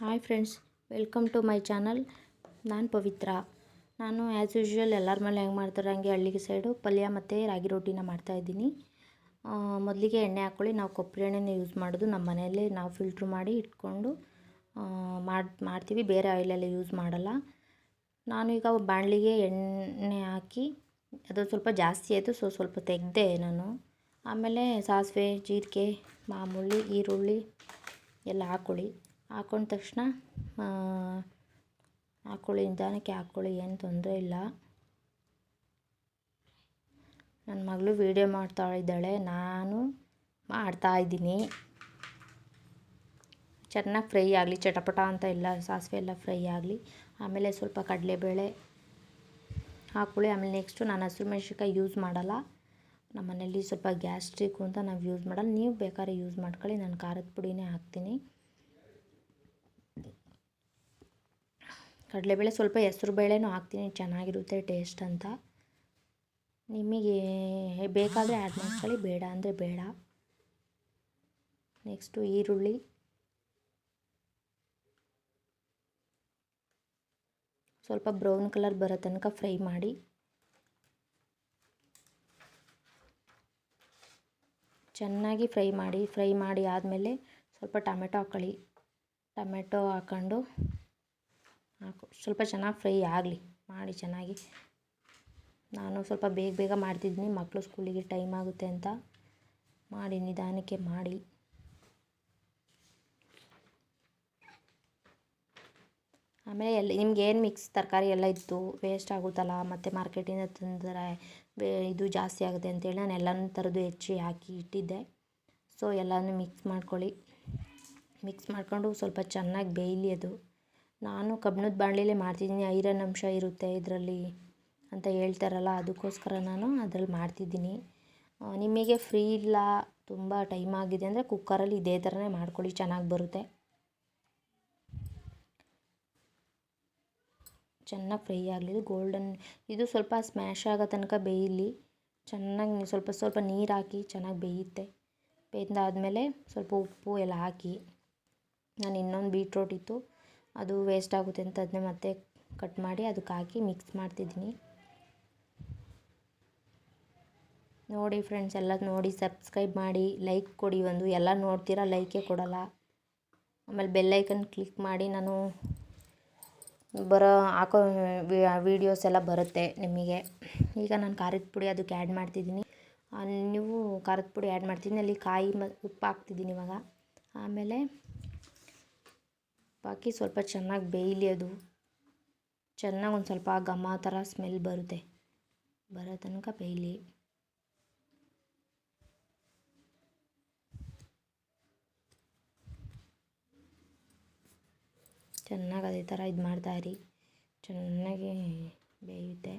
Hi friends, welcome to my channel. ನಾನು ಪವಿತ್ರ. ನಾನು as usual ಎಲ್ಲರ ಮನೆ ಹೆಂಗೆ ಮಾಡ್ತಾರೆ ಹಂಗೆ ಹಳ್ಳಿಗೆ ಸೈಡು ಪಲ್ಯ ಮತ್ತು ರಾಗಿ ರೋಟಿನ ಮಾಡ್ತಾಯಿದ್ದೀನಿ. ಮೊದಲಿಗೆ ಎಣ್ಣೆ ಹಾಕ್ಕೊಳ್ಳಿ. ನಾವು ಕೊಬ್ಬರಿ ಎಣ್ಣೆನೇ ಯೂಸ್ ಮಾಡೋದು. ನಮ್ಮ ಮನೆಯಲ್ಲೇ ನಾವು ಫಿಲ್ಟ್ರ್ ಮಾಡಿ ಇಟ್ಕೊಂಡು ಮಾಡ್ತೀವಿ. ಬೇರೆ ಆಯಿಲೆಲ್ಲ ಯೂಸ್ ಮಾಡಲ್ಲ. ನಾನು ಈಗ ಬಾಣಲಿಗೆ ಎಣ್ಣೆ ಹಾಕಿ ಅದು ಸ್ವಲ್ಪ ಜಾಸ್ತಿ ಆಯಿತು, ಸ್ವಲ್ಪ ತೆಗೆದೆ ನಾನು. ಆಮೇಲೆ ಸಾಸಿವೆ, ಜೀರಿಗೆ, ಮಾಮೂಲಿ ಈರುಳ್ಳಿ ಎಲ್ಲ ಹಾಕ್ಕೊಂಡ ತಕ್ಷಣ ಹಾಕ್ಕೊಳ್ಳಿ, ನಿಧಾನಕ್ಕೆ ಹಾಕ್ಕೊಳ್ಳಿ, ಏನು ತೊಂದರೆ ಇಲ್ಲ. ನನ್ನ ಮಗಳು ವೀಡಿಯೋ ಮಾಡ್ತಾ ಇದ್ದಾಳೆ, ನಾನು ಮಾಡ್ತಾಯಿದ್ದೀನಿ. ಚೆನ್ನಾಗಿ ಫ್ರೈ ಆಗಲಿ, ಚಟಪಟ ಅಂತ ಇಲ್ಲ, ಸಾಸಿವೆ ಎಲ್ಲ ಫ್ರೈ ಆಗಲಿ. ಆಮೇಲೆ ಸ್ವಲ್ಪ ಕಡಲೆಬೇಳೆ ಹಾಕ್ಕೊಳ್ಳಿ. ಆಮೇಲೆ ನೆಕ್ಸ್ಟು ನಾನು ಹಸಿರು ಮೆಣಸಿನ್ಕಾಯಿ ಯೂಸ್ ಮಾಡಲ್ಲ. ನಮ್ಮ ಮನೇಲಿ ಸ್ವಲ್ಪ ಗ್ಯಾಸ್ಟ್ರಿಕ್ಕು ಅಂತ ನಾವು ಯೂಸ್ ಮಾಡಲ್ಲ. ನೀವು ಬೇಕಾದ್ರೆ ಯೂಸ್ ಮಾಡ್ಕೊಳ್ಳಿ. ನಾನು ಖಾರದ ಪುಡಿನೇ ಹಾಕ್ತೀನಿ. ಕಡಲೆಬೇಳೆ, ಸ್ವಲ್ಪ ಹೆಸ್ರು ಬೇಳೆನೂ ಹಾಕ್ತೀನಿ, ಚೆನ್ನಾಗಿರುತ್ತೆ ಟೇಸ್ಟ್ ಅಂತ. ನಿಮಗೆ ಬೇಕಾದರೆ ಆ್ಯಡ್ ಮಾಡ್ಕೊಳ್ಳಿ, ಬೇಡ ಅಂದರೆ ಬೇಡ. ನೆಕ್ಸ್ಟು ಈರುಳ್ಳಿ ಸ್ವಲ್ಪ ಬ್ರೌನ್ ಕಲರ್ ಬರೋ ತನಕ ಫ್ರೈ ಮಾಡಿ. ಚೆನ್ನಾಗಿ ಫ್ರೈ ಮಾಡಿ ಆದಮೇಲೆ ಸ್ವಲ್ಪ ಟೊಮೆಟೊ ಹಾಕ್ಕೊಳ್ಳಿ. ಟೊಮೆಟೊ ಹಾಕ್ಕೊಂಡು ಸ್ವಲ್ಪ ಚೆನ್ನಾಗಿ ಫ್ರೈ ಆಗಲಿ, ಮಾಡಿ ಚೆನ್ನಾಗಿ. ನಾನು ಸ್ವಲ್ಪ ಬೇಗ ಮಾಡ್ತಿದ್ದೀನಿ, ಮಕ್ಕಳು ಸ್ಕೂಲಿಗೆ ಟೈಮ್ ಆಗುತ್ತೆ ಅಂತ ಮಾಡಿ, ನಿಧಾನಕ್ಕೆ ಮಾಡಿ. ಆಮೇಲೆ ನಿಮ್ಗೆ ಏನು ಮಿಕ್ಸ್ ತರಕಾರಿ ಎಲ್ಲ ಇತ್ತು ವೇಸ್ಟ್ ಆಗುತ್ತಲ್ಲ, ಮತ್ತು ಮಾರ್ಕೆಟಿಂದ ತಂದರೆ ಇದು ಜಾಸ್ತಿ ಆಗುತ್ತೆ ಅಂತೇಳಿ ನಾನು ಎಲ್ಲನೂ ಥರದ್ದು ಹೆಚ್ಚಿ ಹಾಕಿ ಇಟ್ಟಿದ್ದೆ. ಸೊ ಎಲ್ಲನೂ ಮಿಕ್ಸ್ ಮಾಡ್ಕೊಳ್ಳಿ. ಮಿಕ್ಸ್ ಮಾಡ್ಕೊಂಡು ಸ್ವಲ್ಪ ಚೆನ್ನಾಗಿ ಬೇಯಲಿ ಅದು. ನಾನು ಕಬ್ಬಿಣದ ಬಾಣಲಿಲೇ ಮಾಡ್ತಿದ್ದೀನಿ, ಐರನ್ ಅಂಶ ಇರುತ್ತೆ ಇದರಲ್ಲಿ ಅಂತ ಹೇಳ್ತಾರಲ್ಲ, ಅದಕ್ಕೋಸ್ಕರ ನಾನು ಅದರಲ್ಲಿ ಮಾಡ್ತಿದ್ದೀನಿ. ನಿಮಗೆ ಫ್ರೀ ಇಲ್ಲ, ತುಂಬ ಟೈಮ್ ಆಗಿದೆ ಅಂದರೆ ಕುಕ್ಕರಲ್ಲಿ ಇದೇ ಥರನೇ ಮಾಡ್ಕೊಳ್ಳಿ, ಚೆನ್ನಾಗಿ ಬರುತ್ತೆ. ಚೆನ್ನಾಗಿ ಫ್ರೈ ಆಗಲಿ, ಗೋಲ್ಡನ್ ಇದು ಸ್ವಲ್ಪ ಸ್ಮ್ಯಾಶ್ ಆಗೋ ತನಕ ಬೇಯಲಿ. ಚೆನ್ನಾಗಿ ಸ್ವಲ್ಪ ನೀರು ಹಾಕಿ ಚೆನ್ನಾಗಿ ಬೇಯುತ್ತೆ. ಬೆಂದಾದಮೇಲೆ ಸ್ವಲ್ಪ ಉಪ್ಪು ಎಲ್ಲ ಹಾಕಿ. ನಾನು ಇನ್ನೊಂದು ಬೀಟ್ರೋಟ್ ಇತ್ತು, ಅದು ವೇಸ್ಟ್ ಆಗುತ್ತೆ ಅಂತ ಅದನ್ನೇ ಮತ್ತೆ ಕಟ್ ಮಾಡಿ ಅದಕ್ಕೆ ಹಾಕಿ ಮಿಕ್ಸ್ ಮಾಡ್ತಿದ್ದೀನಿ. ನೋಡಿ ಫ್ರೆಂಡ್ಸ್, ಎಲ್ಲ ನೋಡಿ ಸಬ್ಸ್ಕ್ರೈಬ್ ಮಾಡಿ, ಲೈಕ್ ಕೊಡಿ. ಎಲ್ಲ ನೋಡ್ತೀರಾ, ಲೈಕೇ ಕೊಡಲ್ಲ. ಆಮೇಲೆ ಬೆಲ್ಲೈಕನ್ ಕ್ಲಿಕ್ ಮಾಡಿ. ನಾನು ಹಾಕೋ ವೀಡಿಯೋಸ್ ಎಲ್ಲ ಬರುತ್ತೆ ನಿಮಗೆ. ಈಗ ನಾನು ಖಾರದ ಪುಡಿ ಅದಕ್ಕೆ ಆ್ಯಡ್ ಮಾಡ್ತಿದ್ದೀನಿ. ನೀವು ಖಾರದ ಪುಡಿ ಆ್ಯಡ್ ಮಾಡ್ತಿದ್ದೀನಿ, ಅಲ್ಲಿ ಕಾಯಿ ಉಪ್ಪು ಹಾಕ್ತಿದ್ದೀನಿ ಇವಾಗ. ಆಮೇಲೆ ಹಾಕಿ ಸ್ವಲ್ಪ ಚೆನ್ನಾಗಿ ಬೇಯಲಿ. ಅದು ಚೆನ್ನಾಗಿ ಒಂದು ಸ್ವಲ್ಪ ಘಮ ಥರ ಸ್ಮೆಲ್ ಬರೋ ತನಕ ಬೇಯಲಿ. ಚೆನ್ನಾಗಿ ಅದೇ ಥರ ಇದು ಮಾಡ್ತಾಯಿರಿ, ಚೆನ್ನಾಗಿ ಬೇಯುತ್ತೆ.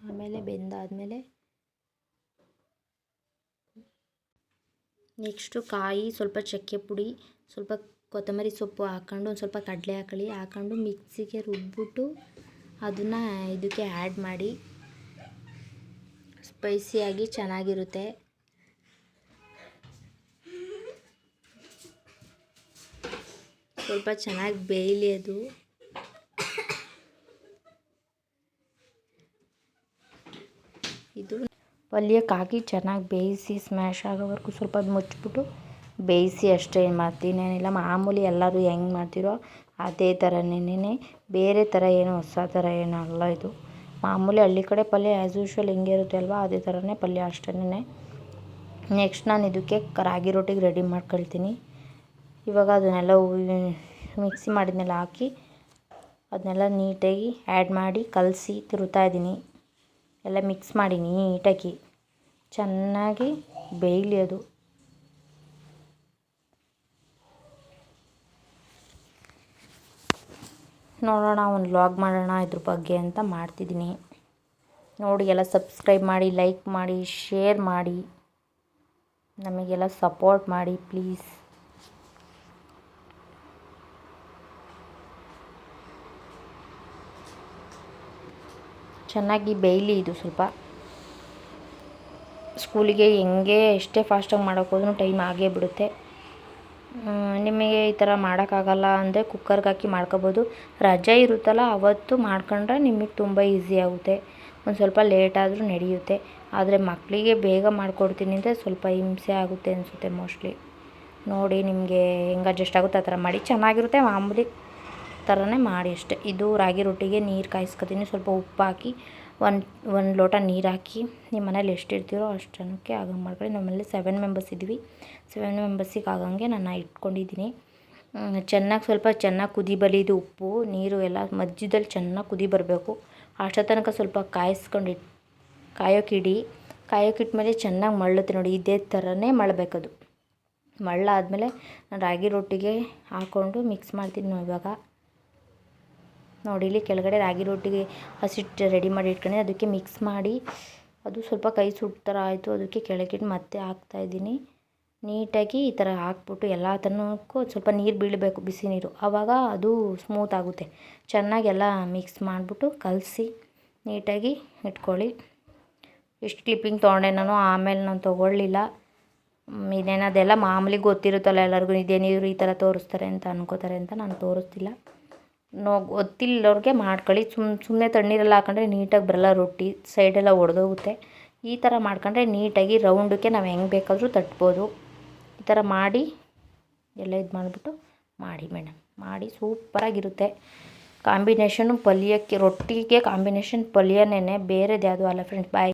ಆಮೇಲೆ ಬೆಂದಾದಮೇಲೆ ನೆಕ್ಸ್ಟು ಕಾಯಿ, ಸ್ವಲ್ಪ ಚಕ್ಕೆ ಪುಡಿ, ಸ್ವಲ್ಪ ಕೊತ್ತಂಬರಿ ಸೊಪ್ಪು ಹಾಕ್ಕೊಂಡು ಒಂದು ಸ್ವಲ್ಪ ಕಡಲೆ ಹಾಕ್ಕೊಂಡು ಮಿಕ್ಸಿಗೆ ರುಬ್ಬಿಬಿಟ್ಟು ಅದನ್ನು ಇದಕ್ಕೆ ಆ್ಯಡ್ ಮಾಡಿ. ಸ್ಪೈಸಿಯಾಗಿ ಚೆನ್ನಾಗಿರುತ್ತೆ. ಸ್ವಲ್ಪ ಚೆನ್ನಾಗಿ ಬೇಯಲಿ ಅದು. ಇದು ಪಲ್ಯಕ್ಕೆ ಹಾಕಿ ಚೆನ್ನಾಗಿ ಬೇಯಿಸಿ ಸ್ಮ್ಯಾಶ್ ಆಗೋವರೆಗೂ ಸ್ವಲ್ಪ ಮುಚ್ಚಿಬಿಟ್ಟು ಬೇಯಿಸಿ ಅಷ್ಟೇ. ಮತ್ತಿನ್ನೇನಿಲ್ಲ, ಮಾಮೂಲಿ ಎಲ್ಲರೂ ಹೆಂಗೆ ಮಾಡ್ತಿರೋ ಅದೇ ಥರನೇ, ಬೇರೆ ಥರ ಏನೋ ಹೊಸ ಥರ ಏನೋ ಅಲ್ಲ ಇದು. ಮಾಮೂಲಿ ಹಳ್ಳಿ ಕಡೆ ಪಲ್ಯ ಆ್ಯಸ್ ಯೂಶ್ವಲ್ ಹೆಂಗೆ ಇರುತ್ತೆ ಅಲ್ವಾ, ಅದೇ ಥರನೇ ಪಲ್ಯ ಅಷ್ಟೇ. ನೆಕ್ಸ್ಟ್ ನಾನು ಇದಕ್ಕೆ ರಾಗಿ ರೋಟಿಗೆ ರೆಡಿ ಮಾಡ್ಕೊಳ್ತೀನಿ. ಇವಾಗ ಅದನ್ನೆಲ್ಲ ಮಿಕ್ಸಿ ಮಾಡಿದ್ನೆಲ್ಲ ಹಾಕಿ ಅದನ್ನೆಲ್ಲ ನೀಟಾಗಿ ಆ್ಯಡ್ ಮಾಡಿ ಕಲಸಿ ತಿರುಗ್ತಾಯಿದ್ದೀನಿ. ಎಲ್ಲ ಮಿಕ್ಸ್ ಮಾಡಿ ನೀಟಾಗಿ ಚೆನ್ನಾಗಿ ಬೇಯಲಿ ಅದು. ನೋಡೋಣ, ಒಂದು ವ್ಲಾಗ್ ಮಾಡೋಣ ಇದ್ರ ಬಗ್ಗೆ ಅಂತ ಮಾಡ್ತಿದ್ದೀನಿ. ನೋಡಿ, ಎಲ್ಲ ಸಬ್ಸ್ಕ್ರೈಬ್ ಮಾಡಿ, ಲೈಕ್ ಮಾಡಿ, ಶೇರ್ ಮಾಡಿ, ನಮಗೆಲ್ಲ ಸಪೋರ್ಟ್ ಮಾಡಿ ಪ್ಲೀಸ್. ಚೆನ್ನಾಗಿ ಬೇಯಲಿ ಇದು. ಸ್ವಲ್ಪ ಸ್ಕೂಲಿಗೆ ಎಷ್ಟೇ ಫಾಸ್ಟಾಗಿ ಮಾಡೋಕ್ಕೋದ್ರೂ ಟೈಮ್ ಆಗೇ ಬಿಡುತ್ತೆ. ನಿಮಗೆ ಈ ಥರ ಮಾಡೋಕ್ಕಾಗಲ್ಲ ಅಂದರೆ ಕುಕ್ಕರ್ಗೆ ಹಾಕಿ ಮಾಡ್ಕೊಬೋದು. ರಜೆ ಇರುತ್ತಲ್ಲ ಅವತ್ತು ಮಾಡ್ಕೊಂಡ್ರೆ ನಿಮಗೆ ತುಂಬ ಈಸಿ ಆಗುತ್ತೆ. ಒಂದು ಸ್ವಲ್ಪ ಲೇಟ್ ಆದರೂ ನಡೆಯುತ್ತೆ. ಆದರೆ ಮಕ್ಕಳಿಗೆ ಬೇಗ ಮಾಡಿಕೊಡ್ತೀನಿ ಅಂದರೆ ಸ್ವಲ್ಪ ಹಿಂಸೆ ಆಗುತ್ತೆ ಅನಿಸುತ್ತೆ ಮೋಸ್ಟ್ಲಿ. ನೋಡಿ ನಿಮಗೆ ಹೆಂಗೆ ಅಡ್ಜಸ್ಟ್ ಆಗುತ್ತೆ ಆ ಥರ ಮಾಡಿ. ಚೆನ್ನಾಗಿರುತ್ತೆ, ಮಾಮೂಲಿ ಥರನೇ ಮಾಡಿ ಅಷ್ಟೇ. ಇದು ರಾಗಿ ರೊಟ್ಟಿಗೆ ನೀರು ಕಾಯಿಸ್ಕೊತೀನಿ. ಸ್ವಲ್ಪ ಉಪ್ಪು ಹಾಕಿ ಒಂದು ಲೋಟ ನೀರು ಹಾಕಿ ನಿಮ್ಮ ಮನೇಲಿ ಎಷ್ಟಿರ್ತೀರೋ ಅಷ್ಟು ಜನಕ್ಕೆ ಆಗಂಗೆ ಮಾಡ್ಕೊಳ್ಳಿ. ನಮ್ಮಲ್ಲಿ 7 ಮೆಂಬರ್ಸ್ ಇದ್ದೀವಿ. 7 ಮೆಂಬರ್ಸಿಗೆ ಆಗಂಗೆ ನಾನು ಇಟ್ಕೊಂಡಿದ್ದೀನಿ. ಸ್ವಲ್ಪ ಚೆನ್ನಾಗಿ ಕುದಿ ಬಲಿದು ಉಪ್ಪು ನೀರು ಎಲ್ಲ ಮಧ್ಯದಲ್ಲಿ ಚೆನ್ನಾಗಿ ಕುದಿ ಬರಬೇಕು. ಅಷ್ಟೋ ತನಕ ಸ್ವಲ್ಪ ಕಾಯೋಕ್ಕಿಡಿ. ಕಾಯೋಕ್ಕಿಟ್ಮೇಲೆ ಚೆನ್ನಾಗಿ ಮಳ್ಳುತ್ತೆ ನೋಡಿ, ಇದೇ ಥರನೇ ಮಳ್ಳಬೇಕದು. ಮಳ್ಳಾದಮೇಲೆ ನಾನು ರಾಗಿ ರೊಟ್ಟಿಗೆ ಹಾಕ್ಕೊಂಡು ಮಿಕ್ಸ್ ಮಾಡ್ತೀನಿ ಇವಾಗ. ನೋಡಿ ಇಲ್ಲಿ ಕೆಳಗಡೆ ರಾಗಿ ರೊಟ್ಟಿಗೆ ಹಸಿಟ್ಟು ರೆಡಿ ಮಾಡಿ ಇಟ್ಕೊಂಡು ಅದಕ್ಕೆ ಮಿಕ್ಸ್ ಮಾಡಿ ಅದು ಸ್ವಲ್ಪ ಕೈ ಸುಟ್ಟ ಥರ ಆಯಿತು. ಅದಕ್ಕೆ ಕೆಳಗಿಟ್ಟು ಮತ್ತೆ ಹಾಕ್ತಾಯಿದ್ದೀನಿ. ನೀಟಾಗಿ ಈ ಥರ ಹಾಕ್ಬಿಟ್ಟು ಎಲ್ಲ ತನಕ್ಕೂ ಸ್ವಲ್ಪ ನೀರು ಬೀಳಬೇಕು, ಬಿಸಿ ನೀರು. ಆವಾಗ ಅದು ಸ್ಮೂತ್ ಆಗುತ್ತೆ. ಚೆನ್ನಾಗಿ ಎಲ್ಲ ಮಿಕ್ಸ್ ಮಾಡಿಬಿಟ್ಟು ಕಲಸಿ ನೀಟಾಗಿ ಇಟ್ಕೊಳ್ಳಿ. ಇಷ್ಟು ಕ್ಲಿಪ್ಪಿಂಗ್ ತೊಗೊಂಡೆ ನಾನು, ಆಮೇಲೆ ನಾನು ತೊಗೊಳ್ಳಿಲ್ಲ. ಇದೇನು ಅದೆಲ್ಲ ಮಾಮೂಲಿ ಗೊತ್ತಿರುತ್ತಲ್ಲ ಎಲ್ಲರಿಗೂ, ಇದೇನಿದ್ರು ಈ ಥರ ತೋರಿಸ್ತಾರೆ ಅಂತ ಅನ್ಕೋತಾರೆ ಅಂತ ನಾನು ತೋರಿಸ್ತಿಲ್ಲ. ಗೊತ್ತಿಲ್ಲವ್ರಿಗೆ ಮಾಡ್ಕೊಳ್ಳಿ. ಸುಮ್ಮನೆ ತಣ್ಣೀರೆಲ್ಲ ಹಾಕೊಂಡ್ರೆ ನೀಟಾಗಿ ಬರಲ್ಲ, ರೊಟ್ಟಿ ಸೈಡೆಲ್ಲ ಒಡೆದೋಗುತ್ತೆ. ಈ ಥರ ಮಾಡ್ಕೊಂಡ್ರೆ ನೀಟಾಗಿ ರೌಂಡಕ್ಕೆ ನಾವು ಹೆಂಗೆ ಬೇಕಾದರೂ ತಟ್ಬೋದು. ಈ ಥರ ಮಾಡಿ ಎಲ್ಲ ಇದು ಮಾಡಿಬಿಟ್ಟು ಮಾಡಿ ಮೇಡಮ್, ಮಾಡಿ ಸೂಪರಾಗಿರುತ್ತೆ. ಕಾಂಬಿನೇಷನು ಪಲ್ಯಕ್ಕೆ ರೊಟ್ಟಿಗೆ ಕಾಂಬಿನೇಷನ್ ಪಲ್ಯನೇ, ಬೇರೆದು ಯಾವುದೂ ಅಲ್ಲ ಫ್ರೆಂಡ್ಸ್. ಬಾಯ್.